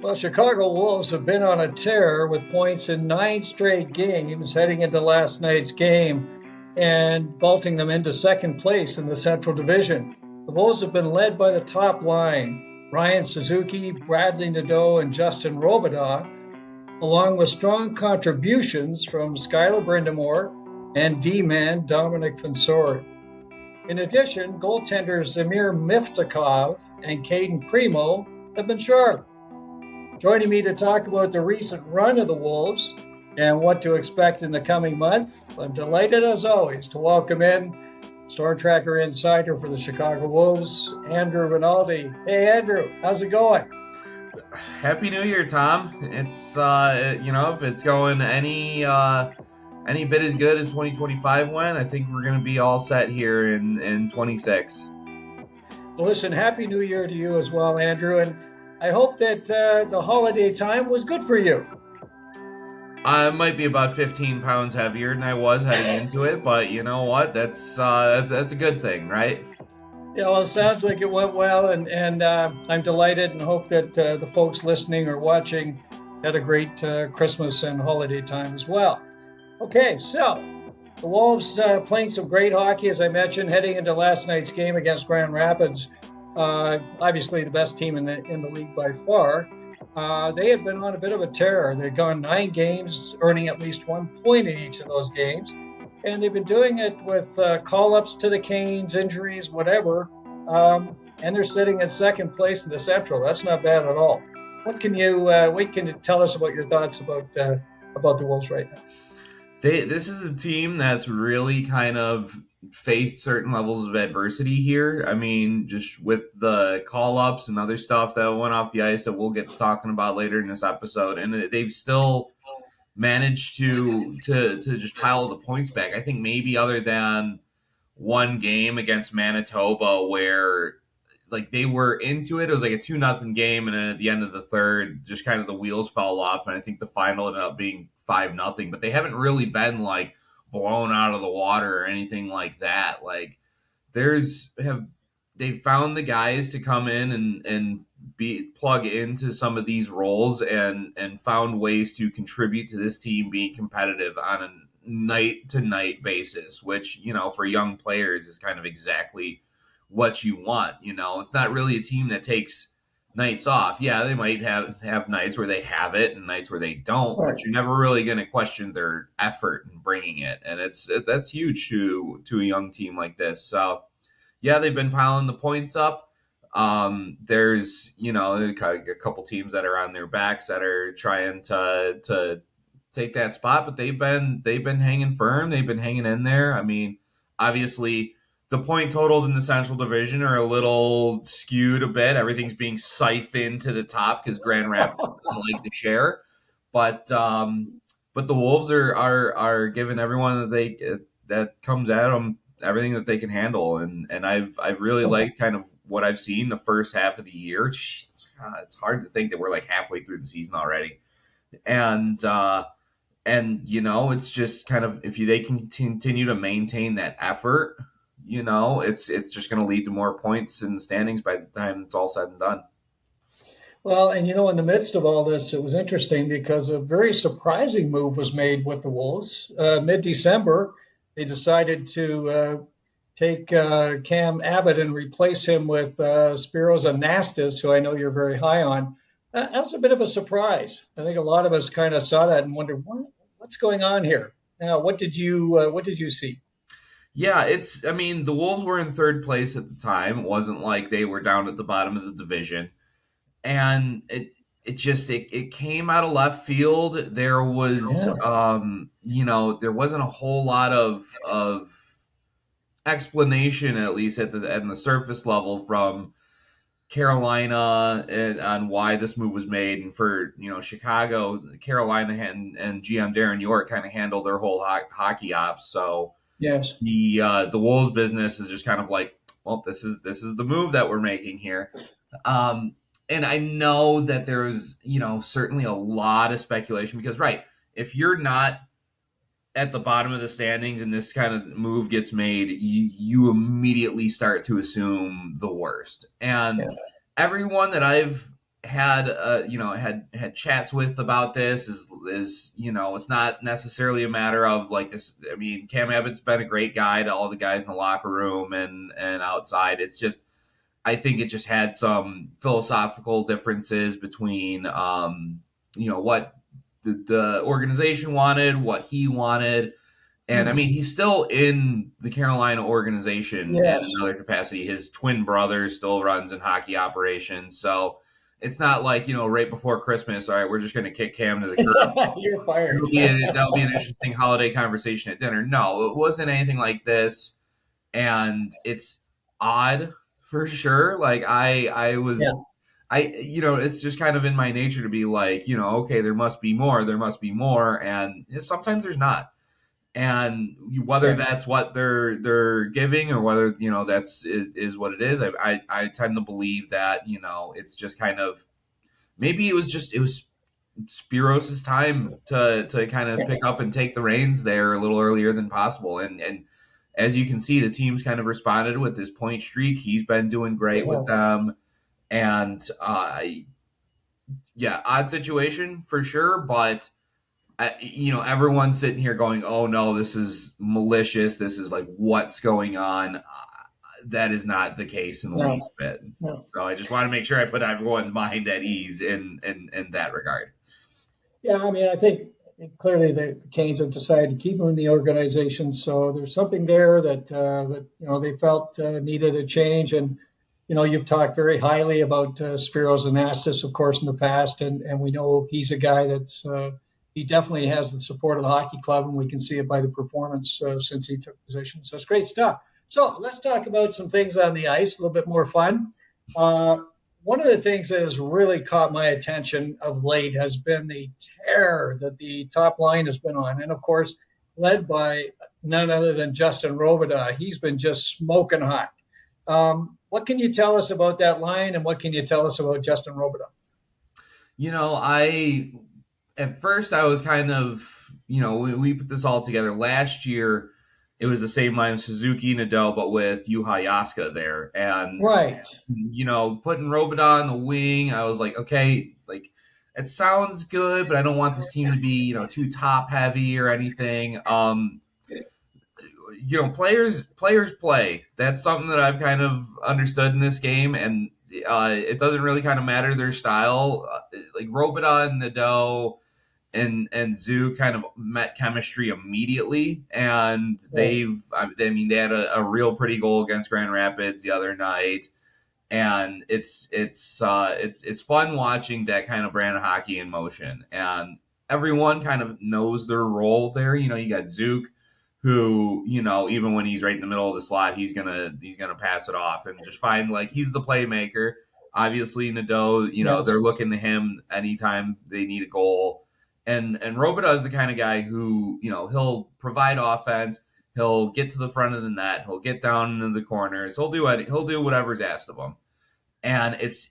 Well, Chicago Wolves have been on a tear with points in 9 straight games heading into last night's game and vaulting them into second place in the Central Division. The Wolves have been led by the top line, Ryan Suzuki, Bradley Nadeau, and Justin Robidas, along with strong contributions from Skyler Brind'Amour and D-man Dominic Fensore. In addition, goaltenders Zamir Miftakhov and Caden Primeau have been sharp. Joining me to talk about the recent run of the Wolves and what to expect in the coming month, I'm delighted as always to welcome in stormTRacker insider for the Chicago Wolves, Andrew Rinaldi. Hey Andrew, how's it going? Happy New Year, Tom. It's if it's going any bit as good as 2025 went, I think we're going to be all set here in 26. Well, listen, Happy New Year to you as well, Andrew, and I hope that the holiday time was good for you. I might be about 15 pounds heavier than I was heading into it, but you know what? That's a good thing, right? Yeah, well, it sounds like it went well, and I'm delighted and hope that the folks listening or watching had a great Christmas and holiday time as well. Okay, so the Wolves playing some great hockey, as I mentioned, heading into last night's game against Grand Rapids. Obviously the best team in the league by far. They had been on a bit of a tear. They'd gone 9 games, earning at least 1 point in each of those games. And they've been doing it with call-ups to the Canes, injuries, whatever. And they're sitting in second place in the Central. That's not bad at all. What can you tell us about your thoughts about the Wolves right now? This is a team that's really kind of faced certain levels of adversity here. I mean, just with the call-ups and other stuff that went off the ice that we'll get to talking about later in this episode, and they've still managed to just pile the points back. I think maybe other than one game against Manitoba where like they were into it. It was like a 2-0 game, and then at the end of the third, just kind of the wheels fell off, and I think the final ended up being 5-0. But they haven't really been like blown out of the water or anything like that. Like they've found the guys to come in and plug into some of these roles and found ways to contribute to this team being competitive on a night to night basis, which, for young players is kind of exactly what you want. It's not really a team that takes nights off. Yeah, they might have nights where they have it and nights where they don't, but you're never really going to question their effort in bringing it. And that's huge to a young team like this. So yeah, they've been piling the points up. There's, a couple teams that are on their backs that are trying to take that spot, but they've been hanging firm. They've been hanging in there. I mean, obviously the point totals in the Central Division are a little skewed a bit. Everything's being siphoned to the top because Grand Rapids doesn't like to share. But the Wolves are giving everyone that comes at them everything that they can handle, and I've really liked kind of what I've seen the first half of the year. It's hard to think that we're like halfway through the season already, and it's just kind of if they can continue to maintain that effort, it's just going to lead to more points in the standings by the time it's all said and done. Well, and in the midst of all this, it was interesting because a very surprising move was made with the Wolves. Mid-December, they decided to take Cam Abbott and replace him with Spiros Anastas, who I know you're very high on. That was a bit of a surprise. I think a lot of us kind of saw that and wondered, what's going on here? Now, what did you see? Yeah, the Wolves were in third place at the time. It wasn't like they were down at the bottom of the division. And it came out of left field. There was, there wasn't a whole lot of explanation, at least at the surface level, from Carolina on why this move was made. And for, Chicago, Carolina and GM Darren York kind of handled their whole hockey ops. So yes, the Wolves business is just kind of like, well, this is the move that we're making here. And I know that there's, certainly a lot of speculation because, right, if you're not at the bottom of the standings and this kind of move gets made, you immediately start to assume the worst. And everyone that I've had had chats with about this is it's not necessarily a matter of like this. I mean, Cam Abbott's been a great guy to all the guys in the locker room and outside. It's just, I think it just had some philosophical differences between what the organization wanted, what he wanted. And I mean, he's still in the Carolina organization in another capacity. His twin brother still runs in hockey operations. So it's not like, right before Christmas, all right, we're just going to kick Cam to the curb. You're fired. That'll be an interesting holiday conversation at dinner. No, it wasn't anything like this. And it's odd for sure. Like it's just kind of in my nature to be like, okay, there must be more. And sometimes there's not. And whether that's what they're giving or whether that's is what it is, I tend to believe that it's just kind of, maybe it was Spiros' time to kind of pick up and take the reins there a little earlier than possible. And as you can see, the team's kind of responded with this point streak. He's been doing great with them, and odd situation for sure, but. Everyone's sitting here going, oh no, this is malicious. This is like, what's going on? That is not the case in the least bit. No. So I just want to make sure I put everyone's mind at ease in that regard. Yeah, I mean, I think clearly the Canes have decided to keep him in the organization. So there's something there that they felt needed a change. And, you've talked very highly about Spiros Anastas, of course, in the past. And we know he's a guy that's he definitely has the support of the hockey club, and we can see it by the performance since he took position. So it's great stuff. So let's talk about some things on the ice, a little bit more fun. One of the things that has really caught my attention of late has been the tear that the top line has been on. And, of course, led by none other than Justin Robidas. He's been just smoking hot. What can you tell us about that line, and what can you tell us about Justin Robidas? At first, I was kind of, we put this all together. Last year, it was the same line, Suzuki, Nadeau, but with Juha Jäskä there. And, putting Robidas on the wing, I was like, okay, like, it sounds good, but I don't want this team to be, too top-heavy or anything. Players play. That's something that I've kind of understood in this game, and it doesn't really kind of matter their style. Like, Robidas and Nadeau and Zoo kind of met chemistry immediately, and they had a real pretty goal against Grand Rapids the other night, and it's fun watching that kind of brand of hockey in motion, and everyone kind of knows their role there. You got Zook, who even when he's right in the middle of the slot, he's gonna pass it off and just find, like, he's the playmaker. Obviously, Nadeau, they're looking to him anytime they need a goal. And Robidas is the kind of guy who, he'll provide offense. He'll get to the front of the net. He'll get down into the corners. He'll do whatever's asked of him. And it's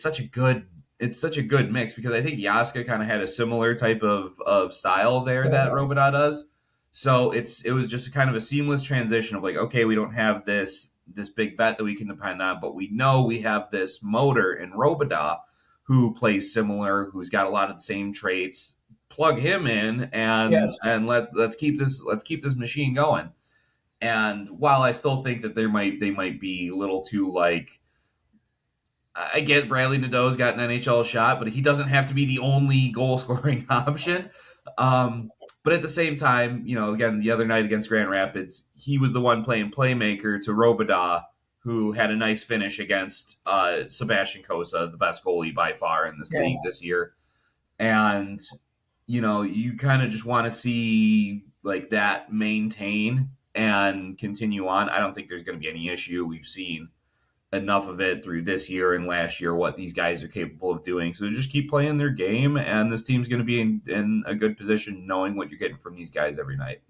such a good mix, because I think Jäskä kind of had a similar type of style there that Robidas does. So it was just a kind of a seamless transition of like, okay, we don't have this big vet that we can depend on, but we know we have this motor in Robidas who plays similar, who's got a lot of the same traits. Plug him in and let's keep this machine going. And while I still think that they might be a little too, like, I get Bradley Nadeau's got an NHL shot, but he doesn't have to be the only goal scoring option. But at the same time, again, the other night against Grand Rapids, he was the one playing playmaker to Robidas, who had a nice finish against Sebastian Cossa, the best goalie by far in this league this year. And you kind of just want to see, like, that maintain and continue on. I don't think there's going to be any issue. We've seen enough of it through this year and last year, what these guys are capable of doing. So just keep playing their game, and this team's going to be in a good position knowing what you're getting from these guys every night.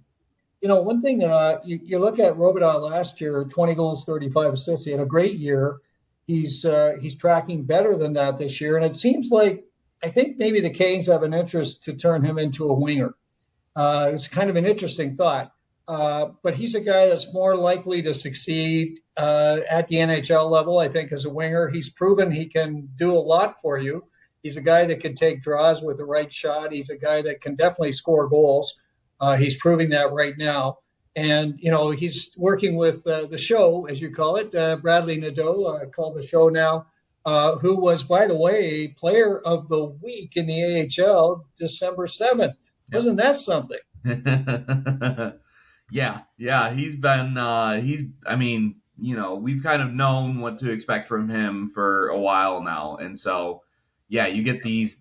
One thing that you look at Robidas last year, 20 goals, 35 assists. He had a great year. He's tracking better than that this year, and it seems like, I think maybe the Canes have an interest to turn him into a winger. It's kind of an interesting thought. But he's a guy that's more likely to succeed at the NHL level, I think, as a winger. He's proven he can do a lot for you. He's a guy that can take draws with the right shot. He's a guy that can definitely score goals. He's proving that right now. And, he's working with the show, as you call it, Bradley Nadeau, called the show now, who was, by the way, player of the week in the AHL December 7th. Yep. Wasn't that something? Yeah. He's been, we've kind of known what to expect from him for a while now. And so, yeah, you get these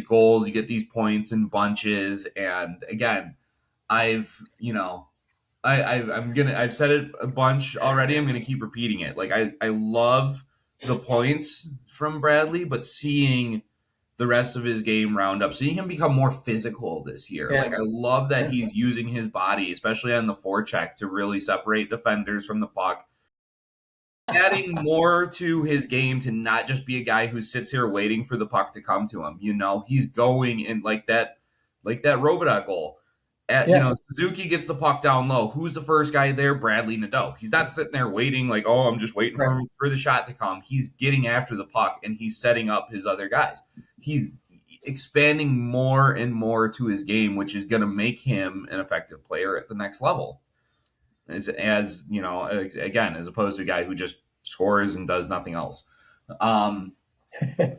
goals, you get these points in bunches. And again, I've said it a bunch already. I'm going to keep repeating it. Like I love the points from Bradley, but seeing the rest of his game round up, seeing him become more physical this year. Yeah. Like I love that he's using his body, especially on the forecheck, to really separate defenders from the puck. Adding more to his game to not just be a guy who sits here waiting for the puck to come to him. He's going in like that Robidas goal. Suzuki gets the puck down low. Who's the first guy there? Bradley Nadeau. He's not sitting there waiting like, oh, I'm just waiting for the shot to come. He's getting after the puck, and he's setting up his other guys. He's expanding more and more to his game, which is going to make him an effective player at the next level. As opposed to a guy who just scores and does nothing else.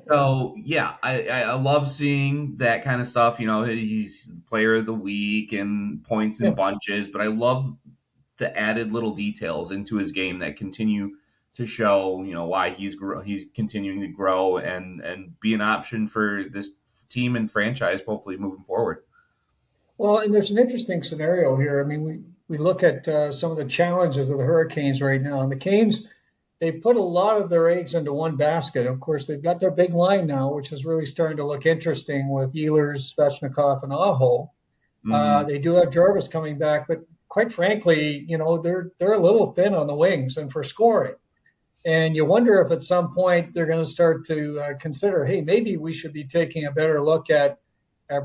So yeah, I love seeing that kind of stuff. He's player of the week and points in bunches, but I love the added little details into his game that continue to show, why he's continuing to grow and be an option for this team and franchise, hopefully moving forward. Well, and there's an interesting scenario here. I mean, we look at some of the challenges of the Hurricanes right now, and the Canes, they put a lot of their eggs into one basket. Of course, they've got their big line now, which is really starting to look interesting with Ehlers, Svechnikov, and Aho. Mm-hmm. They do have Jarvis coming back, but quite frankly, they're a little thin on the wings and for scoring. And you wonder if at some point they're going to start to consider, hey, maybe we should be taking a better look at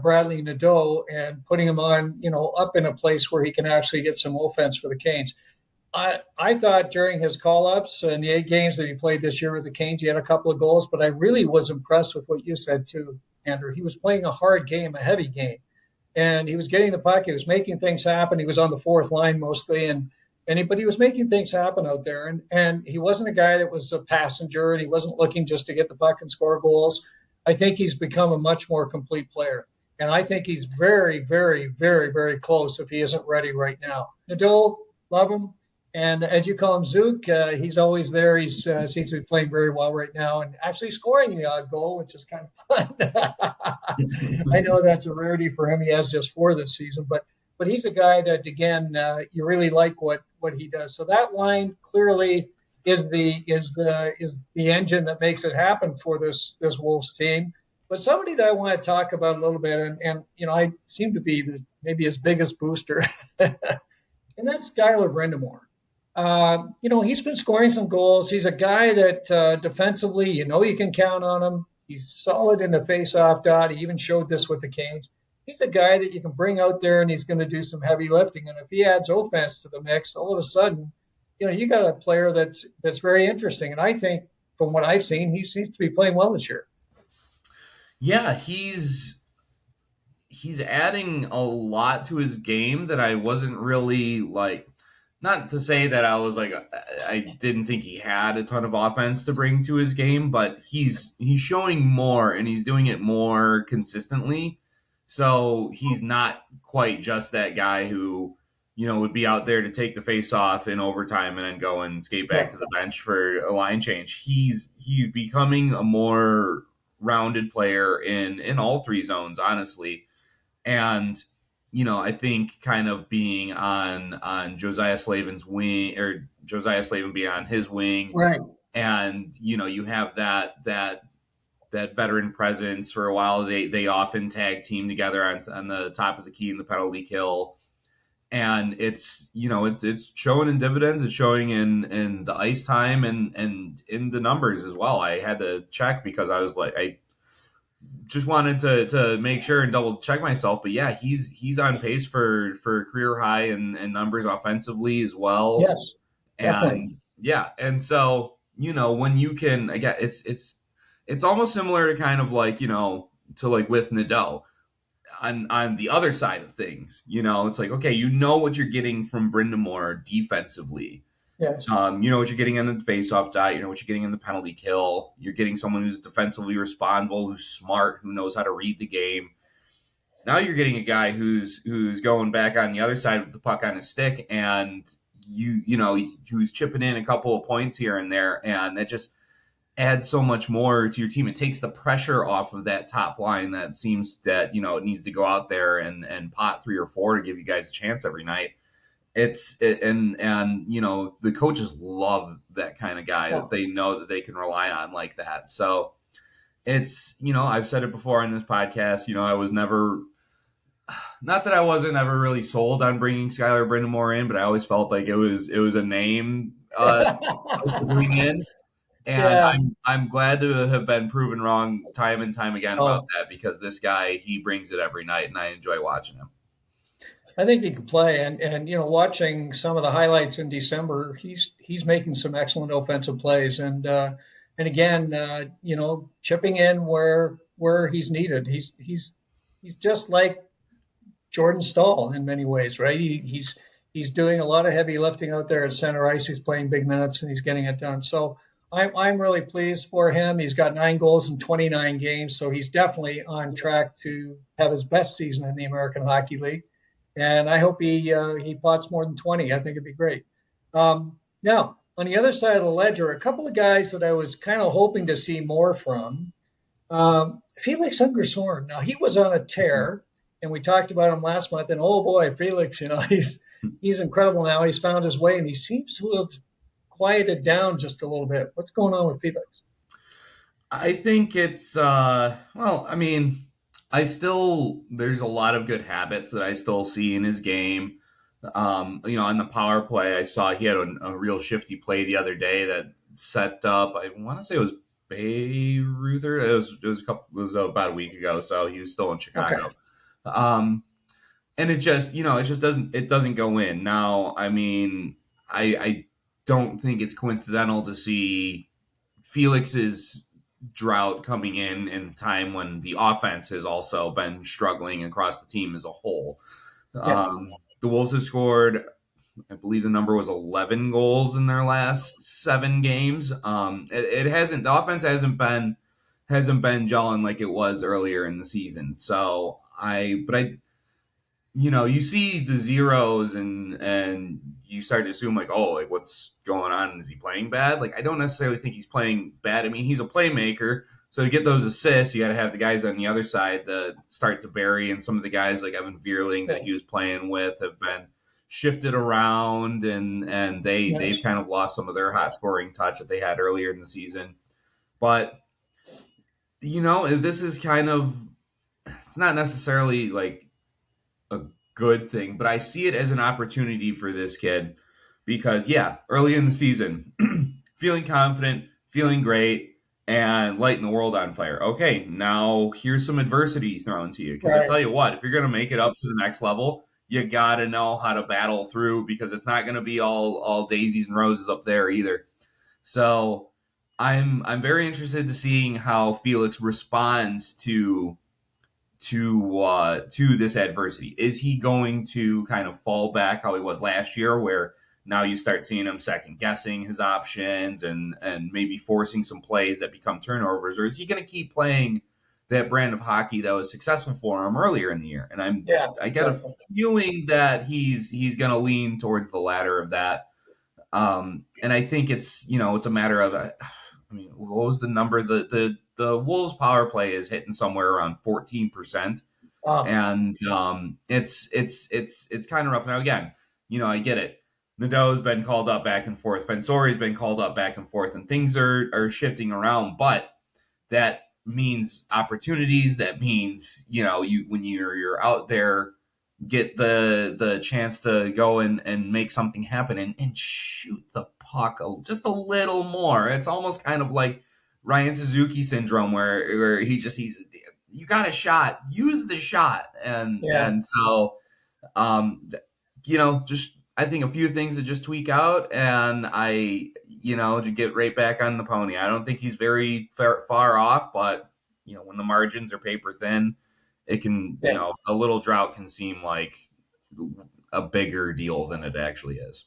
Bradley Nadeau and putting him on, up in a place where he can actually get some offense for the Canes. I thought during his call-ups and the 8 games that he played this year with the Canes, he had a couple of goals, but I really was impressed with what you said too, Andrew. He was playing a hard game, a heavy game, and he was getting the puck. He was making things happen. He was on the fourth line mostly, but he was making things happen out there. And he wasn't a guy that was a passenger, and he wasn't looking just to get the puck and score goals. I think he's become a much more complete player. And I think he's very, very, very, very close if he isn't ready right now. Nadeau, love him. And as you call him, Zook, he's always there. He seems to be playing very well right now and actually scoring the odd goal, which is kind of fun. I know that's a rarity for him. He has just 4 this season. But he's a guy that, again, you really like what he does. So that line clearly is the engine that makes it happen for this Wolves team. But somebody that I want to talk about a little bit, and I seem to be maybe his biggest booster, and that's Skyler Brind'Amour. He's been scoring some goals. He's a guy that defensively, you can count on him. He's solid in the face-off dot. He even showed this with the Canes. He's a guy that you can bring out there, and he's going to do some heavy lifting. And if he adds offense to the mix, all of a sudden, you got a player that's very interesting. And I think, from what I've seen, he seems to be playing well this year. Yeah, he's adding a lot to his game that I wasn't really like. Not to say that I was like I didn't think he had a ton of offense to bring to his game, but he's showing more and he's doing it more consistently. So he's not quite just that guy who would be out there to take the face off in overtime and then go and skate back to the bench for a line change. He's becoming a more rounded player in all 3 zones, honestly. And, I think kind of being on Josiah Slavin's wing, or Josiah Slavin being on his wing. Right. And, you have that veteran presence for a while. They often tag team together on the top of the key in the penalty kill. And it's showing in dividends. It's showing in the ice time and in the numbers as well. I had to check because I was like, I just wanted to make sure and double check myself. But yeah, he's on pace for career high and numbers offensively as well. Yes, definitely. And yeah. And so, when you can, again, it's it's almost similar to kind of like, to like with Nadeau on the other side of things. It's like, okay, what you're getting from Brind'Amour defensively. Yes. You know what you're getting in the face-off dot. You know what you're getting in the penalty kill. You're getting someone who's defensively responsible, who's smart, who knows how to read the game. Now you're getting a guy who's going back on the other side with the puck on his stick, and who's chipping in a couple of points here and there, and that just adds so much more to your team. It takes the pressure off of that top line that seems that it needs to go out there and pot 3 or 4 to give you guys a chance every night. And the coaches love that kind of guy that they know that they can rely on like that. So it's, I've said it before on this podcast, I was never, not that I wasn't ever really sold on bringing Skyler Brind'Amour in, but I always felt like it was a name to bring in. And I'm glad to have been proven wrong time and time again about that, because this guy, he brings it every night, and I enjoy watching him. I think he can play, and watching some of the highlights in December, he's making some excellent offensive plays, and again, chipping in where he's needed. He's just like Jordan Staal in many ways, right? He's doing a lot of heavy lifting out there at center ice. He's playing big minutes and he's getting it done. So I'm really pleased for him. He's got 9 goals in 29 games, so he's definitely on track to have his best season in the American Hockey League. And I hope he pots more than 20. I think it'd be great. Now, on the other side of the ledger, a couple of guys that I was kind of hoping to see more from. Felix Unger-Sörum. Now, he was on a tear, and we talked about him last month. And oh boy, Felix, he's incredible now. He's found his way, and he seems to have quieted down just a little bit. What's going on with Felix? I think it's there's a lot of good habits that I still see in his game. On the power play, I saw he had a real shifty play the other day that set up, I want to say it was Bayreuther. It was about a week ago, so he was still in Chicago. Okay. And it just doesn't go in. Now, I don't think it's coincidental to see Felix's drought coming in the time when the offense has also been struggling across the team as a whole. Yeah. The Wolves have scored, I believe the number was 11 goals in their last 7 games. The offense hasn't been gelling like it was earlier in the season. So you see the zeros and you start to assume what's going on? Is he playing bad? I don't necessarily think he's playing bad. He's a playmaker. So to get those assists, you got to have the guys on the other side to start to bury. And some of the guys like Evan Vierling that he was playing with have been shifted around, and they've kind of lost some of their hot scoring touch that they had earlier in the season. But, this is kind of, it's not necessarily like a good thing, but I see it as an opportunity for this kid because, early in the season, feeling confident, feeling great, and lighting the world on fire. Okay, now here's some adversity thrown to you. Because I tell you what, if you're going to make it up to the next level, you got to know how to battle through, because it's not going to be all daisies and roses up there either. So I'm very interested to seeing how Felix responds to this adversity. Is he going to kind of fall back how he was last year, where now you start seeing him second guessing his options and maybe forcing some plays that become turnovers? Or is he going to keep playing that brand of hockey that was successful for him earlier in the year? And I get a feeling that he's going to lean towards the latter of that. And I think it's a matter of, what was the number? The Wolves power play is hitting somewhere around 14%. And it's kind of rough. Now, again, I get it. Nadeau's been called up back and forth. Fensore's been called up back and forth, and things are shifting around. But that means opportunities. That means, when you're out there, get the chance to go and make something happen and shoot the puck just a little more. It's almost kind of like Ryan Suzuki syndrome, where he's you got a shot, use the shot, and so just I think a few things to just tweak out, and to get right back on the pony. I don't think he's very far off, but when the margins are paper thin, it can, Yeah. a little drought can seem like a bigger deal than it actually is.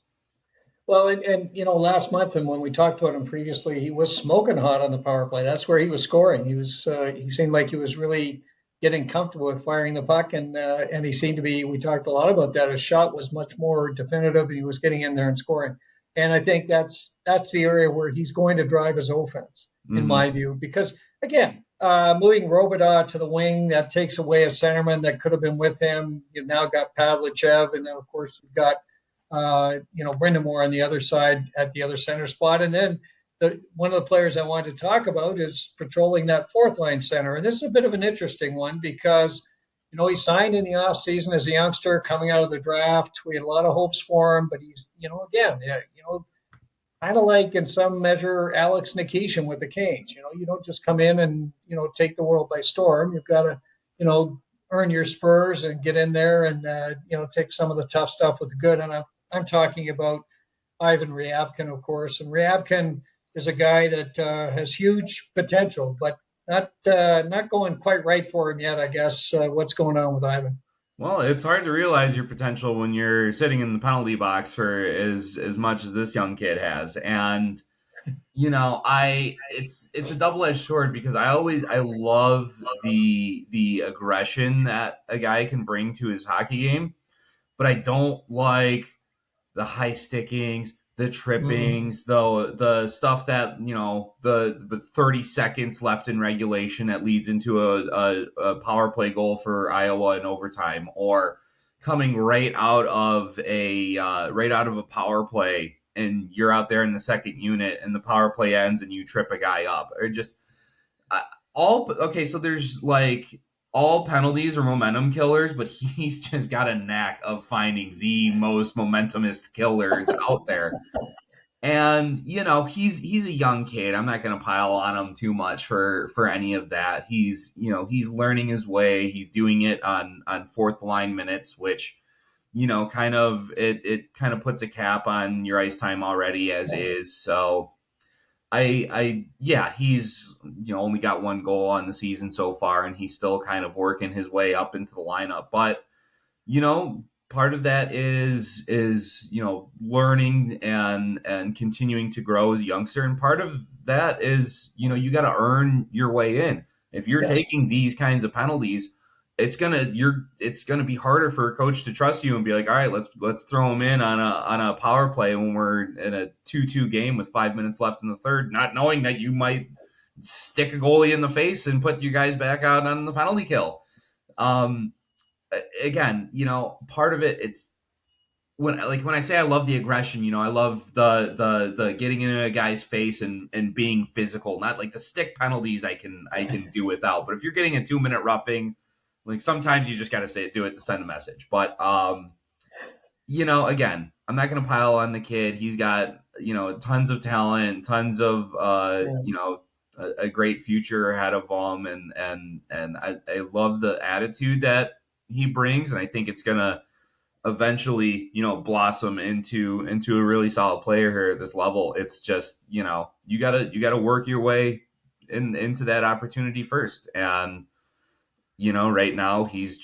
Well, and last month, and when we talked about him previously, he was smoking hot on the power play. That's where he was scoring. He seemed like he was really getting comfortable with firing the puck, and he seemed to be. We talked a lot about that. His shot was much more definitive, and he was getting in there and scoring. And I think that's the area where he's going to drive his offense, in my view, because again, moving Robidas to the wing, that takes away a centerman that could have been with him. You've now got Pavlichev, and then of course you've got Brind'Amour on the other side at the other center spot. And then one of the players I wanted to talk about is patrolling that fourth line center. And this is a bit of an interesting one because, he signed in the offseason as a youngster coming out of the draft. We had a lot of hopes for him, but he's, kind of like in some measure Alex Nikishin with the Canes. You don't just come in and, take the world by storm. You've got to, earn your spurs and get in there and, take some of the tough stuff with the good. And I'm talking about Ivan Ryabkin, of course. And Ryabkin is a guy that has huge potential, but not going quite right for him yet, I guess. What's going on with Ivan? Well, it's hard to realize your potential when you're sitting in the penalty box for as much as this young kid has. And it's a double-edged sword because I love the aggression that a guy can bring to his hockey game, but I don't like the high stickings, the trippings, the stuff that the 30 seconds left in regulation that leads into a power play goal for Iowa in overtime, or coming right out of a power play and you're out there in the second unit and the power play ends and you trip a guy up, or just so there's like all penalties are momentum killers, but he's just got a knack of finding the most momentumist killers out there. And he's a young kid. I'm not going to pile on him too much for any of that. He's learning his way. He's doing it on fourth line minutes, which kind of puts a cap on your ice time already as is. So he's only got one goal on the season so far, and he's still kind of working his way up into the lineup. But part of that is learning and continuing to grow as a youngster, and part of that is you got to earn your way in. If you're taking these kinds of penalties, it's gonna be harder for a coach to trust you and be like, all right, let's throw him in on a power play when we're in a 2-2 game with 5 minutes left in the third, not knowing that you might stick a goalie in the face and put you guys back out on the penalty kill. Again, part of it's when I say I love the aggression, I love the getting into a guy's face and being physical, not like the stick penalties I can do without. But if you're getting a 2-minute roughing, like sometimes you just got to do it to send a message. But, again, I'm not going to pile on the kid. He's got, tons of talent, tons of, a great future ahead of him. And I love the attitude that he brings. And I think it's going to eventually, blossom into a really solid player here at this level. It's just, you gotta work your way into that opportunity first. And, right now he's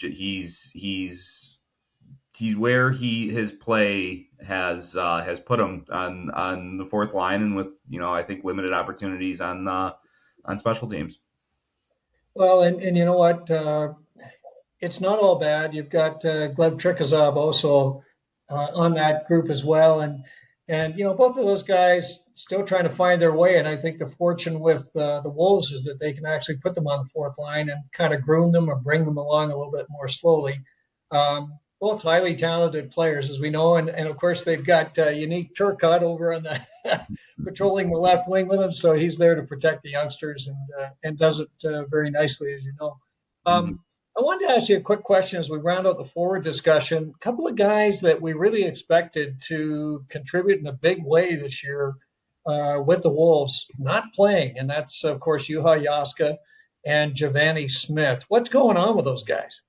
where his play has put him on the fourth line, and with I think limited opportunities on special teams. Well, and you know what? It's not all bad. You've got Gleb Trikazov also on that group as well, and both of those guys still trying to find their way. And I think the fortune with the Wolves is that they can actually put them on the fourth line and kind of groom them or bring them along a little bit more slowly. Both highly talented players, as we know, and of course they've got Unique Turcotte over on the patrolling the left wing with them, so he's there to protect the youngsters and does it very nicely, as you know. I wanted to ask you a quick question as we round out the forward discussion. A couple of guys that we really expected to contribute in a big way this year with the Wolves not playing, and that's, of course, Juha Jäskä and Giovanni Smith. What's going on with those guys?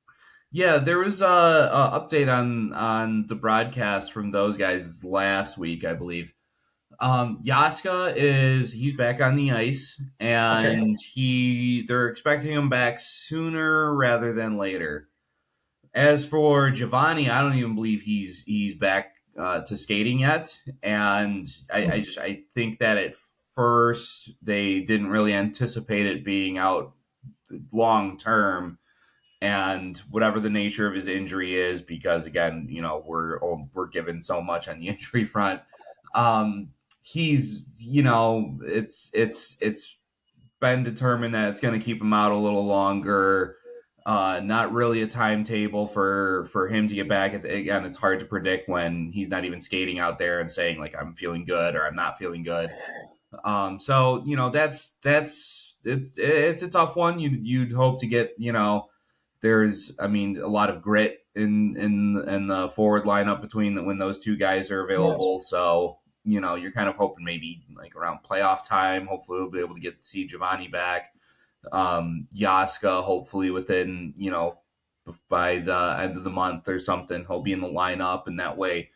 Yeah, there was a update on the broadcast from those guys last week, I believe. Jäskä he's back on the ice, Okay. and they're expecting him back sooner rather than later. As for Giovanni, I don't even believe he's back to skating yet, and I think that at first they didn't really anticipate it being out long term, and whatever the nature of his injury is, because again, we're given so much on the injury front. Um, he's it's been determined that it's going to keep him out a little longer. Not really a timetable for him to get back. It's hard to predict when he's not even skating out there and saying like I'm feeling good or I'm not feeling good. So that's it's a tough one. You'd hope to get there's a lot of grit in the forward lineup between when those two guys are Yes. available. So you're kind of hoping maybe like around playoff time. Hopefully, we'll be able to get to see Giovanni back. Jäskä, hopefully within by the end of the month or something, he'll be in the lineup, and that way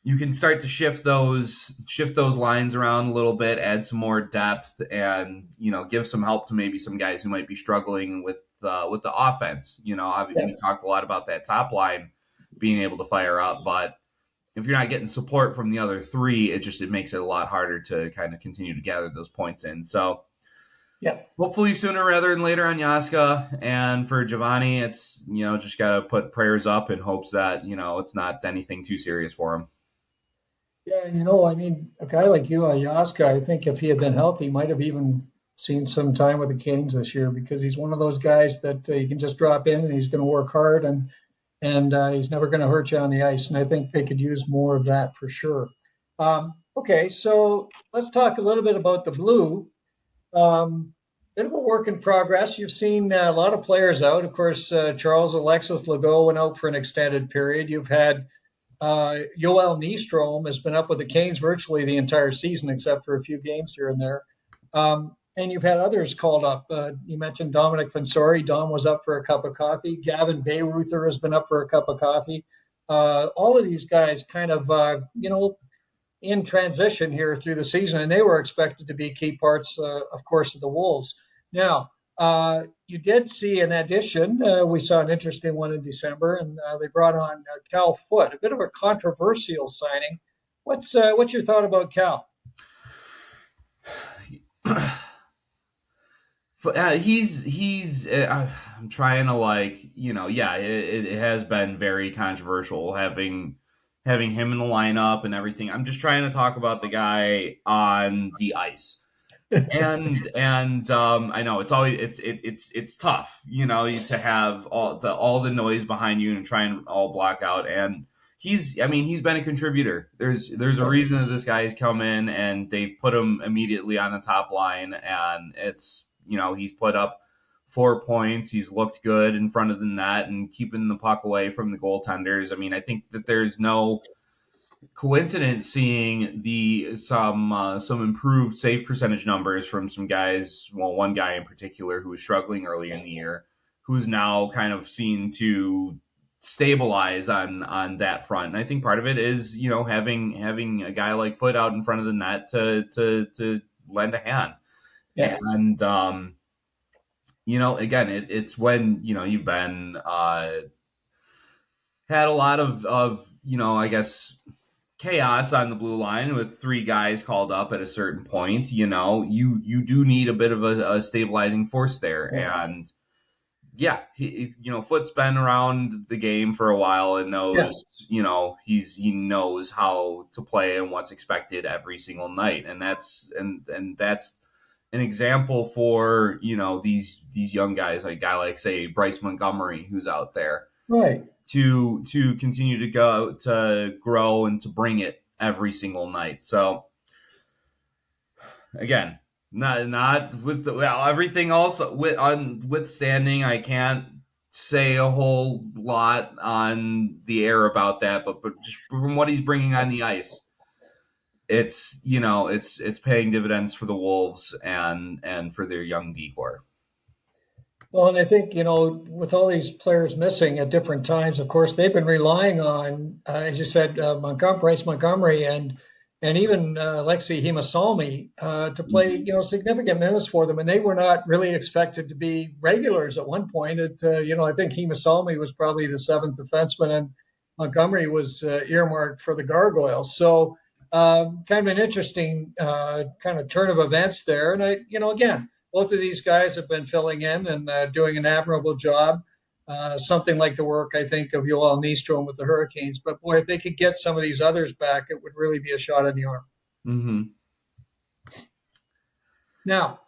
you can start to shift those lines around a little bit, add some more depth, and give some help to maybe some guys who might be struggling with the offense. Yeah. We talked a lot about that top line being able to fire up, but if you're not getting support from the other three, it makes it a lot harder to kind of continue to gather those points in. So Yeah. hopefully sooner rather than later on Jäskä, and for Giovanni, it's just got to put prayers up in hopes that it's not anything too serious for him. Yeah, a guy like you, Ayaska, I think if he had been healthy, might have even seen some time with the Canes this year because he's one of those guys that you can just drop in and he's going to work hard and he's never going to hurt you on the ice. And I think they could use more of that for sure. Okay, so let's talk a little bit about the blue. Bit of a work in progress. You've seen a lot of players out. Of course, Charles-Alexis Legault went out for an extended period. You've had Joel Nystrom has been up with the Canes virtually the entire season, except for a few games here and there. And you've had others called up. You mentioned Dominic Fensore. Dom was up for a cup of coffee. Gavin Bayreuther has been up for a cup of coffee. All of these guys kind of, in transition here through the season, and they were expected to be key parts, of course, of the Wolves. Now, you did see an addition. We saw an interesting one in December, and they brought on Cal Foote, a bit of a controversial signing. What's your thought about Cal? I'm trying to it has been very controversial having him in the lineup and everything. I'm just trying to talk about the guy on the ice. and I know it's always it's tough, to have all the noise behind you and try and all block out. And he's been a contributor. There's a reason that this guy has come in and they've put him immediately on the top line, and it's he's put up 4 points. He's looked good in front of the net and keeping the puck away from the goaltenders. I think that there's no coincidence seeing some improved save percentage numbers from some guys. Well, one guy in particular who was struggling early in the year, who's now kind of seen to stabilize on that front. And I think part of it is having a guy like Foote out in front of the net to lend a hand. Yeah. And again, it's when you've been had a lot of I guess chaos on the blue line with 3 guys called up at a certain point. You do need a bit of a stabilizing force there. Yeah. And Foote's been around the game for a while and knows, Yeah. he knows how to play and what's expected every single night. And that's an example for, these young guys, like a guy like, say, Bryce Montgomery, who's out there. Right. To continue to grow and to bring it every single night. So again, not with everything else withstanding, I can't say a whole lot on the air about that, but just from what he's bringing on the ice, it's it's paying dividends for the Wolves and for their young decor. Well, and I think, with all these players missing at different times, of course, they've been relying on, as you said, Bryce Montgomery and even Alexi Himasalmi to play, significant minutes for them. And they were not really expected to be regulars at one point. I think Himasalmi was probably the seventh defenseman and Montgomery was earmarked for the Gargoyles. So kind of an interesting kind of turn of events there. And again, both of these guys have been filling in and doing an admirable job. Something like the work, I think, of Joel Nystrom with the Hurricanes. But boy, if they could get some of these others back, it would really be a shot in the arm. Mm-hmm. Now,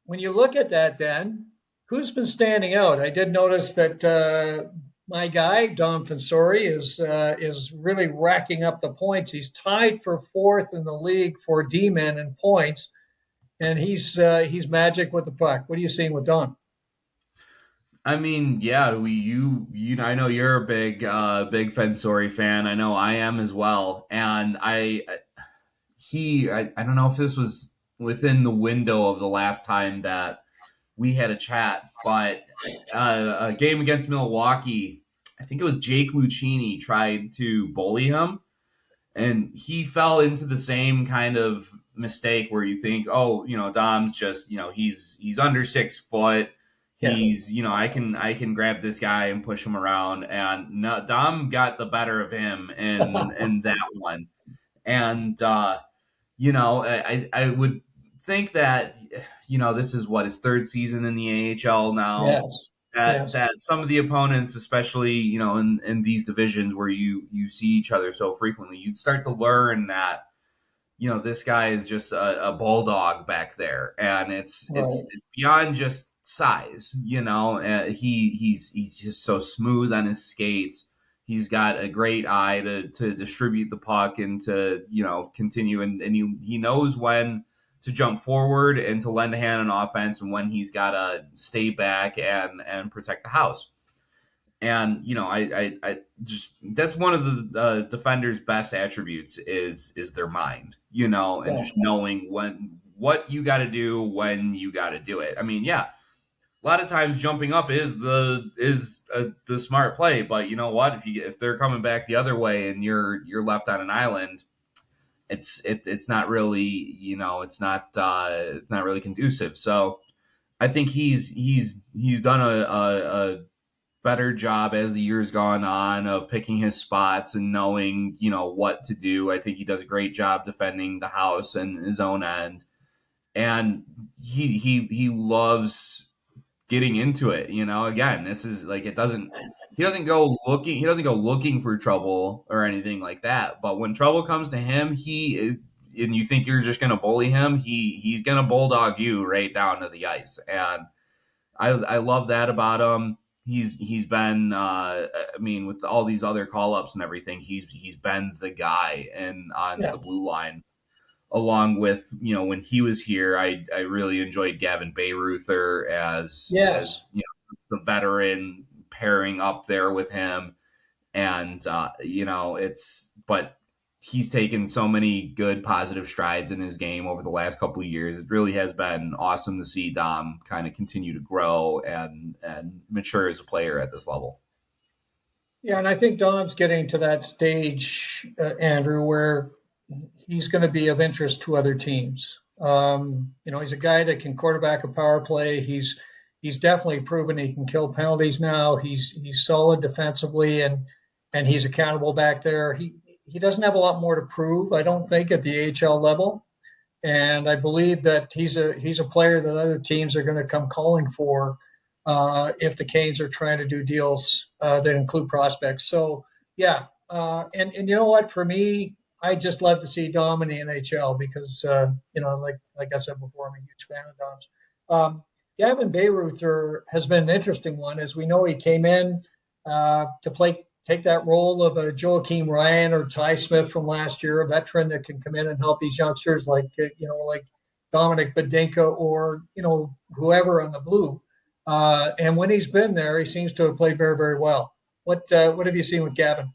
when you look at that, then who's been standing out? I did notice that my guy Dom Fensore is really racking up the points. He's tied for fourth in the league for D-men in points. And he's magic with the puck. What are you seeing with Don? I mean, yeah, I know you're a big Fensore fan. I know I am as well. And I don't know if this was within the window of the last time that we had a chat, but a game against Milwaukee, I think it was Jake Lucchini tried to bully him, and he fell into the same kind of mistake where you think, oh, Dom's just, he's under 6 foot. He's, I can grab this guy and push him around. And no, Dom got the better of him in that one. And, I would think that, this is his third season in the AHL now. Yes. That some of the opponents, especially, in these divisions where you see each other so frequently, you'd start to learn that, this guy is just a bulldog back there. And it's beyond just size, he's just so smooth on his skates. He's got a great eye to distribute the puck and to, continue. And he knows when to jump forward and to lend a hand on offense and when he's got to stay back and protect the house. And, I just, that's one of the defender's best attributes is their mind, and just knowing what you got to do when you got to do it. I mean, yeah, a lot of times jumping up is the smart play, but you know what? If they're coming back the other way and you're left on an island, it's not really, it's not really conducive. So I think he's done a better job as the years gone on of picking his spots and knowing, what to do. I think he does a great job defending the house and his own end. And he loves getting into it. Again, this is like, he doesn't go looking for trouble or anything like that. But when trouble comes to him, and you think you're just going to bully him, he's going to bulldog you right down to the ice. And I love that about him. He's been, with all these other call-ups and everything, he's been the guy on the blue line. Along with, when he was here, I really enjoyed Gavin Bayreuther as the veteran pairing up there with him. And, but he's taken so many good positive strides in his game over the last couple of years. It really has been awesome to see Dom kind of continue to grow and mature as a player at this level. Yeah, and I think Dom's getting to that stage, Andrew, where he's going to be of interest to other teams. He's a guy that can quarterback a power play. He's definitely proven he can kill penalties now. He's solid defensively and he's accountable back there. He doesn't have a lot more to prove, I don't think, at the AHL level. And I believe that he's a player that other teams are going to come calling for if the Canes are trying to do deals that include prospects. So, yeah. And you know what? For me, I just love to see Dom in the NHL because, like I said before, I'm a huge fan of Dom's. Gavin Bayreuther has been an interesting one. As we know, he came in to take that role of a Joakim Ryan or Ty Smith from last year, a veteran that can come in and help these youngsters like Dominic Badinka or, whoever on the blue. And when he's been there, he seems to have played very, very well. What have you seen with Gavin?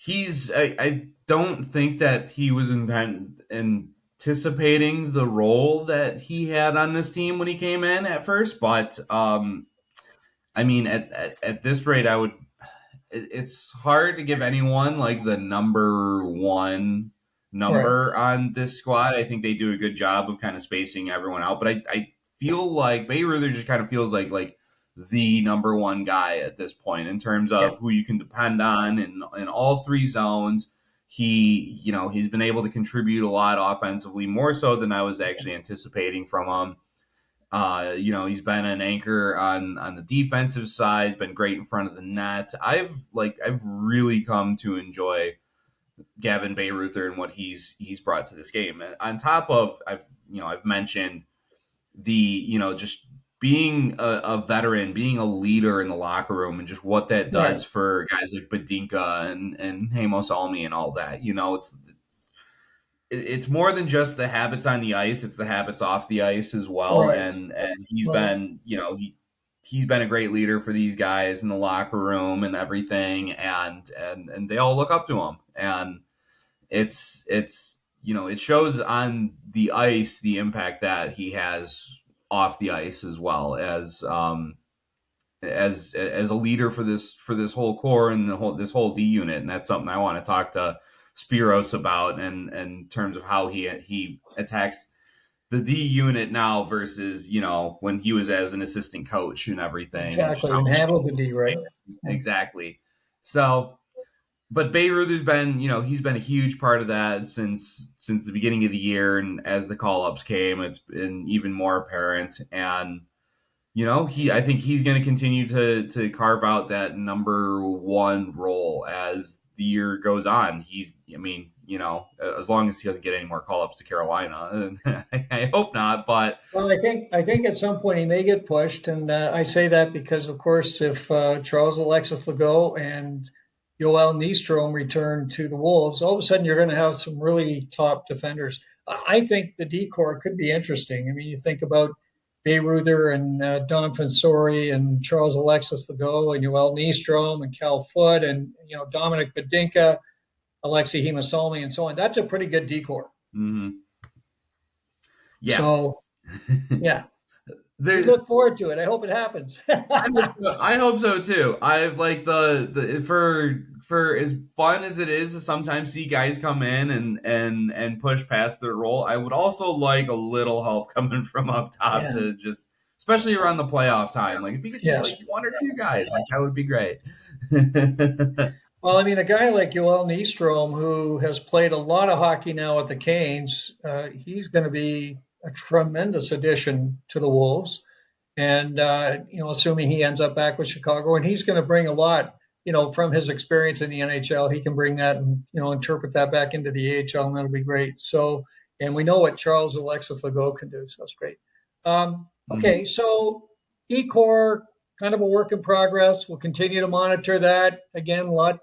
I don't think that he was intended anticipating the role that he had on this team when he came in at first, but I mean, at this rate, I would. It's hard to give anyone like the number one number on this squad. I think they do a good job of kind of spacing everyone out, but I feel like Bayreuther just kind of feels like the number one guy at this point in terms of who you can depend on in all three zones. He's been able to contribute a lot offensively, more so than I was actually anticipating from him. He's been an anchor on the defensive side, been great in front of the net. I've really come to enjoy Gavin Bayreuther and what he's brought to this game. And on top of I've mentioned just being a veteran, being a leader in the locker room, and just what that does for guys like Badinka and Hamo Salmi and all that. It's more than just the habits on the ice; it's the habits off the ice as well. Right. And he's been he's been a great leader for these guys in the locker room and everything, and they all look up to him. And it shows on the ice the impact that he has off the ice as well as a leader for this whole core and this whole D unit. And that's something I want to talk to Spiros about in terms of how he attacks the D unit now versus when he was as an assistant coach and everything. Exactly, and handle the D, right? Exactly. So, but Bayreuther's been he's been a huge part of that since the beginning of the year, and as the call ups came, it's been even more apparent. And I think he's going to continue to carve out that number one role as the year goes on. As long as he doesn't get any more call-ups to Carolina, I hope not. But I think at some point he may get pushed, and I say that because, of course, if Charles-Alexis Legault and Joel Nystrom return to the Wolves, all of a sudden you're going to have some really top defenders. I think the D-corps could be interesting. I mean, you think about Bayreuther and Don Fensore and Charles-Alexis Legault and Joel Nystrom and Cal Foote and Dominic Badinka, Alexei Himasalmi, and so on. That's a pretty good D-corps. Mm-hmm. Yeah. So, yeah. We look forward to it. I hope it happens. I hope so too. I've like for as fun as it is to sometimes see guys come in and push past their role. I would also like a little help coming from up top to just, especially around the playoff time. Like if you could just like one or two guys, that would be great. Well, I mean, a guy like Joel Nystrom, who has played a lot of hockey now at the Canes, he's going to be a tremendous addition to the Wolves. And, assuming he ends up back with Chicago, and he's going to bring a lot, from his experience in the NHL, he can bring that and, interpret that back into the AHL, and that'll be great. So, and we know what Charles-Alexis Legault can do, so that's great. Okay, so E-Corps, kind of a work in progress. We'll continue to monitor that. Again, a lot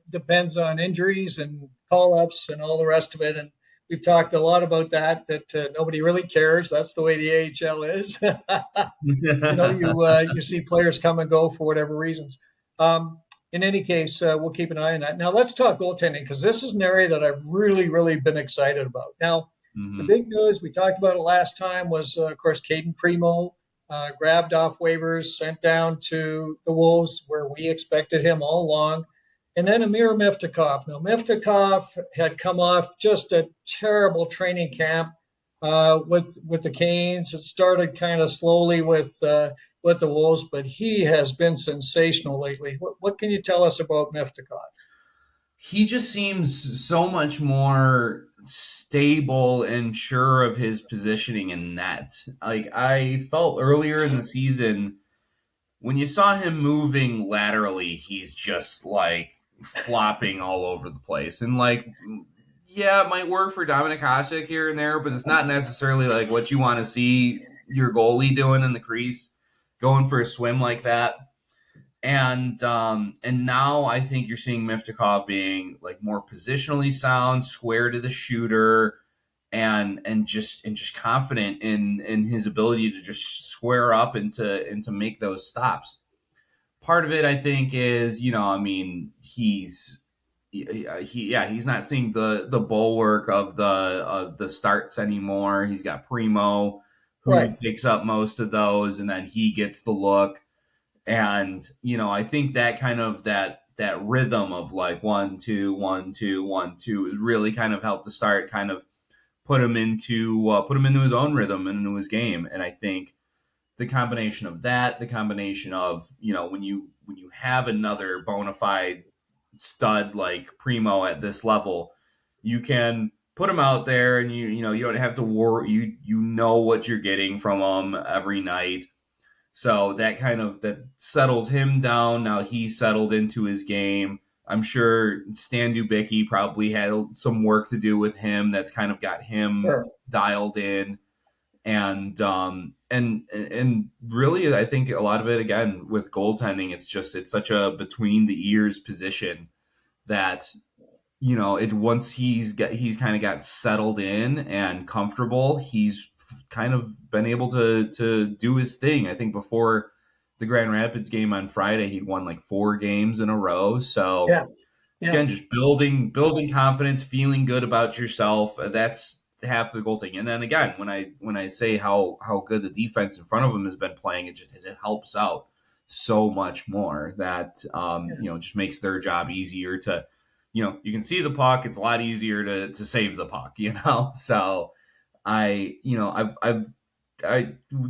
depends on injuries and call-ups and all the rest of it. And we've talked a lot about that nobody really cares. That's the way the AHL is. You see players come and go for whatever reasons. In any case, we'll keep an eye on that. Now, let's talk goaltending, because this is an area that I've really, really been excited about. Now, the big news, we talked about it last time, was, of course, Caden Primeau. Grabbed off waivers, sent down to the Wolves, where we expected him all along. And then Amir Miftakhov. Now, Miftakhov had come off just a terrible training camp with the Canes. It started kind of slowly with the Wolves, but he has been sensational lately. What can you tell us about Miftakhov? He just seems so much more stable and sure of his positioning in net. Like I felt earlier in the season when you saw him moving laterally, he's just like flopping all over the place. And like, yeah, it might work for Dominik Hasek here and there, but it's not necessarily like what you want to see your goalie doing in the crease, going for a swim like that. And now I think you're seeing Miftakhov being like more positionally sound, square to the shooter, and just confident in his ability to just square up and to make those stops. Part of it, I think, is he's he's not seeing the bulwark of the starts anymore. He's got Primeau, who takes up most of those, and then he gets the look. And I think that kind of that rhythm of like 1 2 1 2 1 2 has really kind of helped to start kind of put him into his own rhythm and into his game. And I think the combination of that, the combination of when you have another bona fide stud like Primeau at this level, you can put him out there, and you don't have to worry. You know what you're getting from him every night. So that settles him down. Now he's settled into his game. I'm sure Stan Dubicki probably had some work to do with him. That's kind of got him dialed in. And really, I think a lot of it, again, with goaltending, it's such a between the ears position that, once he's kind of got settled in and comfortable, he's kind of been able to do his thing. I think before the Grand Rapids game on Friday, he'd won like 4 games in a row. So again, just building confidence, feeling good about yourself. That's half the goaltending. And then again, when I say how good the defense in front of him has been playing, it helps out so much more. That just makes their job easier to, you can see the puck. It's a lot easier to save the puck. So I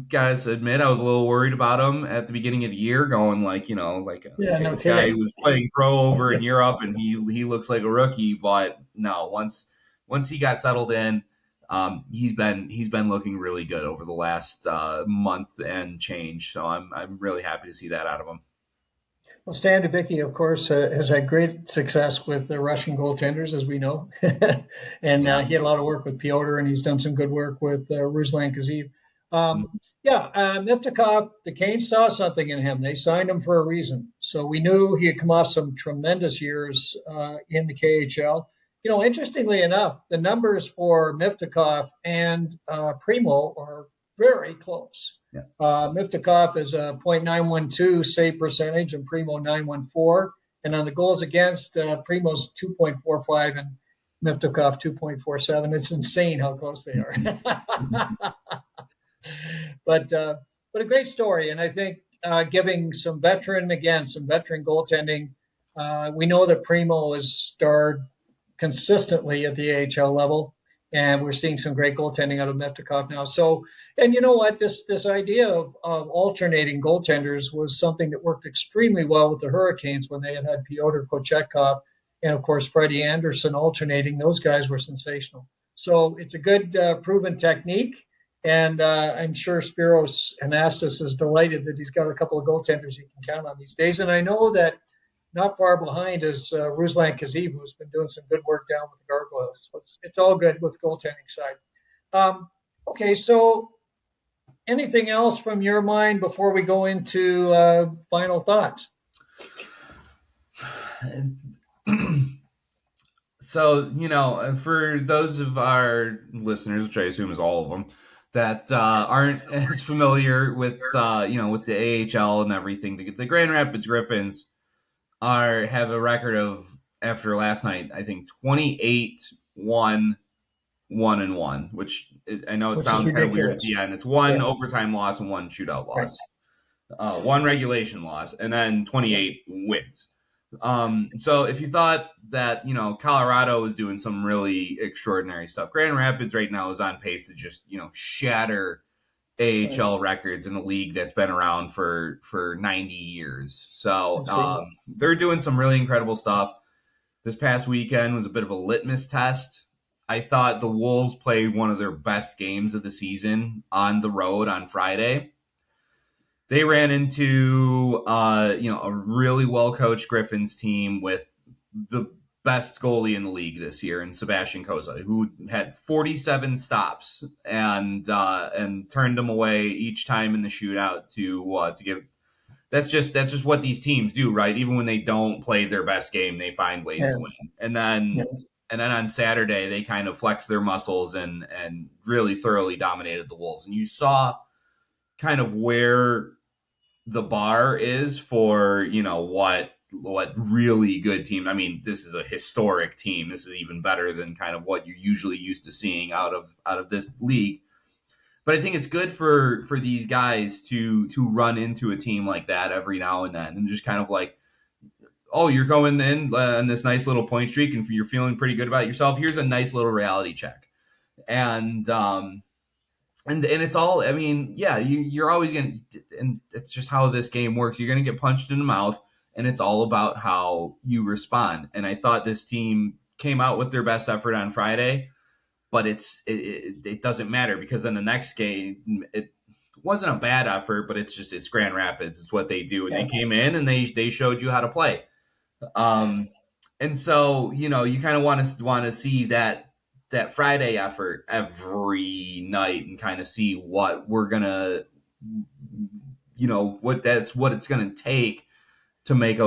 gotta admit I was a little worried about him at the beginning of the year, going this guy was playing pro over in Europe and he looks like a rookie. But no, once he got settled in, he's been looking really good over the last month and change. So I'm really happy to see that out of him. Well, Stan Dubicki, of course, has had great success with the Russian goaltenders, as we know. And he had a lot of work with Piotr, and he's done some good work with Ruslan Kazeev. Miftakhov, the Canes saw something in him. They signed him for a reason. So we knew he had come off some tremendous years in the KHL. Interestingly enough, the numbers for Miftakhov and Primeau are very close. Yeah. Miftakhov is a .912 save percentage and Primeau 914. And on the goals against, Primeau's 2.45 and Miftakhov 2.47. It's insane how close they are. But a great story. And I think giving some veteran goaltending. We know that Primeau is starred consistently at the AHL level. And we're seeing some great goaltending out of Miftakhov now. So, and you know what? This idea of alternating goaltenders was something that worked extremely well with the Hurricanes when they had Pyotr Kochetkov and, of course, Freddie Anderson alternating. Those guys were sensational. So it's a good proven technique. And I'm sure Spiros Anastas is delighted that he's got a couple of goaltenders he can count on these days. And I know that not far behind is Ruslan Kazeev, who's been doing some good work down with the Gargoyles. So it's all good with the goaltending side. Okay, so anything else from your mind before we go into final thoughts? So, for those of our listeners, which I assume is all of them, that aren't as familiar with, with the AHL and everything, the Grand Rapids Griffins have a record of, after last night, I think 28-1-1-1, which I know it sounds kind of weird at the end. It's one overtime loss and one shootout loss, one regulation loss, and then 28 wins. So if you thought that, Colorado was doing some really extraordinary stuff, Grand Rapids right now is on pace to just, shatter AHL records in a league that's been around for 90 years. So they're doing some really incredible stuff. This past weekend was a bit of a litmus test. I thought the Wolves played one of their best games of the season on the road on Friday. They ran into a really well-coached Griffins team with the best goalie in the league this year in Sebastian Koza, who had 47 stops and turned them away each time in the shootout to give. That's just what these teams do, right? Even when they don't play their best game, they find ways to win. And then on Saturday, they kind of flexed their muscles and really thoroughly dominated the Wolves. And you saw kind of where the bar is for, what really good team. I mean, this is a historic team. This is even better than kind of what you're usually used to seeing out of this league. But I think it's good for these guys to run into a team like that every now and then, and just kind of like, oh, you're going in on this nice little point streak, and you're feeling pretty good about yourself. Here's a nice little reality check, and it's all. I mean, yeah, you're always gonna, and it's just how this game works. You're gonna get punched in the mouth, and it's all about how you respond. And I thought this team came out with their best effort on Friday, but it doesn't matter, because then the next game it wasn't a bad effort, but it's Grand Rapids. It's what they do. And they came in and they showed you how to play. And so, you kind of want to see that Friday effort every night and kind of see what we're gonna, what it's gonna take to make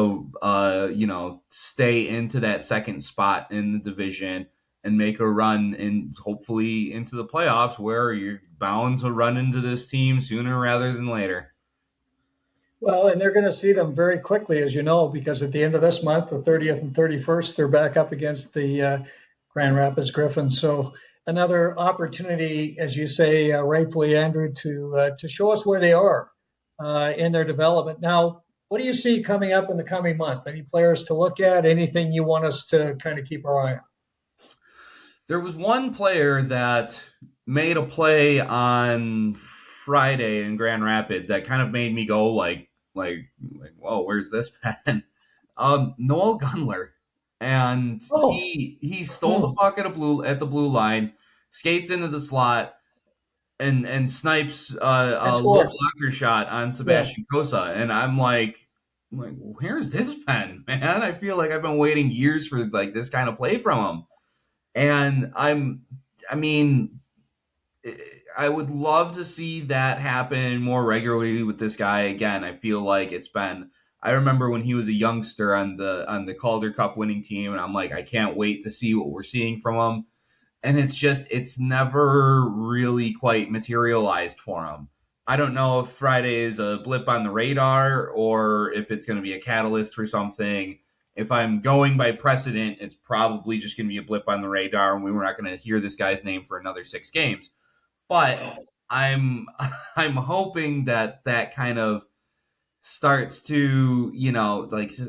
stay into that second spot in the division and make a run and hopefully into the playoffs, where you're bound to run into this team sooner rather than later. Well, and they're going to see them very quickly, as you know, because at the end of this month, the 30th and 31st, they're back up against the Grand Rapids Griffins. So another opportunity, as you say, rightfully, Andrew, to show us where they are in their development. Now, what do you see coming up in the coming month? Any players to look at? Anything you want us to kind of keep our eye on? There was one player that made a play on Friday in Grand Rapids that kind of made me go like, whoa, where's this been? Noel Gunler, and he stole the puck at the blue line, skates into the slot, and snipes a low blocker shot on Sebastian Cossa, and I'm like, where's this been, man? I feel like I've been waiting years for like this kind of play from him, and I would love to see that happen more regularly with this guy again. I feel like I remember when he was a youngster on the Calder Cup winning team, and I'm like, I can't wait to see what we're seeing from him. And it's never really quite materialized for him. I don't know if Friday is a blip on the radar or if it's going to be a catalyst for something. If I'm going by precedent, it's probably just going to be a blip on the radar, and we were not going to hear this guy's name for another 6 games. But I'm hoping that kind of starts to,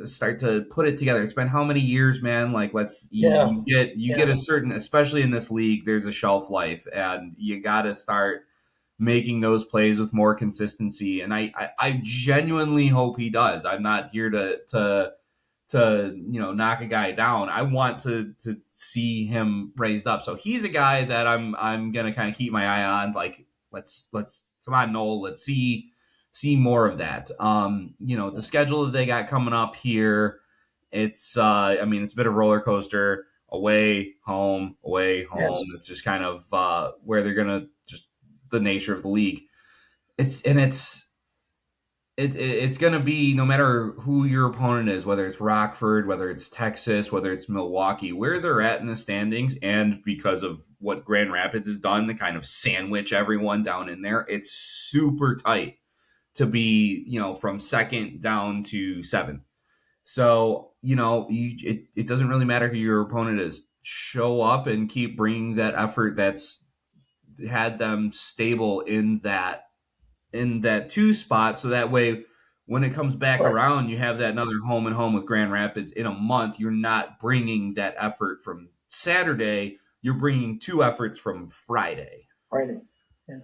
start to put it together. It's been how many years, man? Like, you get a certain, especially in this league, there's a shelf life, and you got to start making those plays with more consistency. And I genuinely hope he does. I'm not here to knock a guy down. I want to see him raised up. So he's a guy that I'm gonna kind of keep my eye on. Like, let's come on, Noel. Let's see more of that. The schedule that they got coming up here, it's it's a bit of a roller coaster. Away, home. Yes. It's just kind of where they're gonna, just the nature of the league. It's going to be, no matter who your opponent is, whether it's Rockford, whether it's Texas, whether it's Milwaukee, where they're at in the standings, and because of what Grand Rapids has done to kind of sandwich everyone down in there, it's super tight to be, from second down to 7th. So, it doesn't really matter who your opponent is. Show up and keep bringing that effort that's had them stable in that 2 spot, so that way when it comes back around, you have that another home and home with Grand Rapids in a month. You're not bringing that effort from Saturday. You're bringing 2 efforts from Friday. Yeah.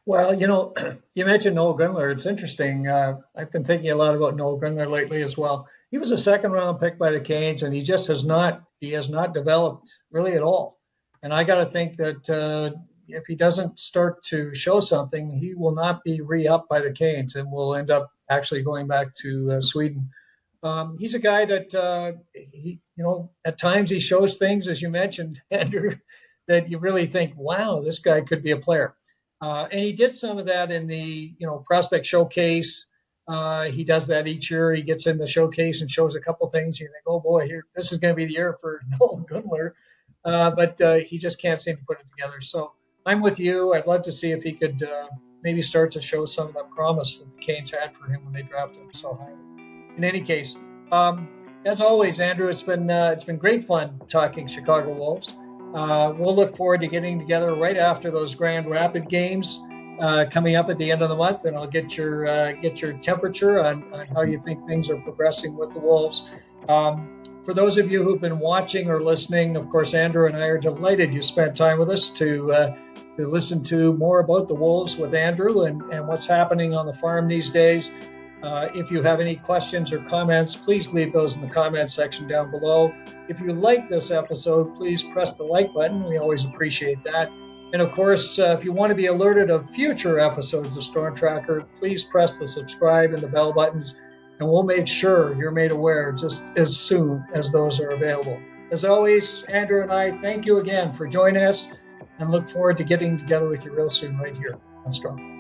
Well, you mentioned Noel Gunler. It's interesting. I've been thinking a lot about Noel Gunler lately as well. He was a 2nd-round pick by the Canes, and he just has not developed really at all. And I got to think that if he doesn't start to show something, he will not be re-upped by the Canes and will end up actually going back to Sweden. He's a guy that at times he shows things, as you mentioned, Andrew, that you really think, wow, this guy could be a player. And he did some of that in the prospect showcase. He does that each year. He gets in the showcase and shows a couple things. You think, oh boy, this is going to be the year for Noel Gunler. But he just can't seem to put it together. So I'm with you. I'd love to see if he could maybe start to show some of that promise that the Canes had for him when they drafted him so high. In any case, As always, Andrew, it's been great fun talking Chicago Wolves. We'll look forward to getting together right after those Grand Rapid games coming up at the end of the month, and I'll get your temperature on how you think things are progressing with the Wolves. For those of you who've been watching or listening, of course, Andrew and I are delighted you spent time with us to listen to more about the Wolves with Andrew and what's happening on the farm these days. If you have any questions or comments, please leave those in the comments section down below. If you like this episode, please press the like button. We always appreciate that. And of course, if you want to be alerted of future episodes of stormTRacker, please press the subscribe and the bell buttons, and we'll make sure you're made aware just as soon as those are available. As always, Andrew and I thank you again for joining us and look forward to getting together with you real soon right here on Storm.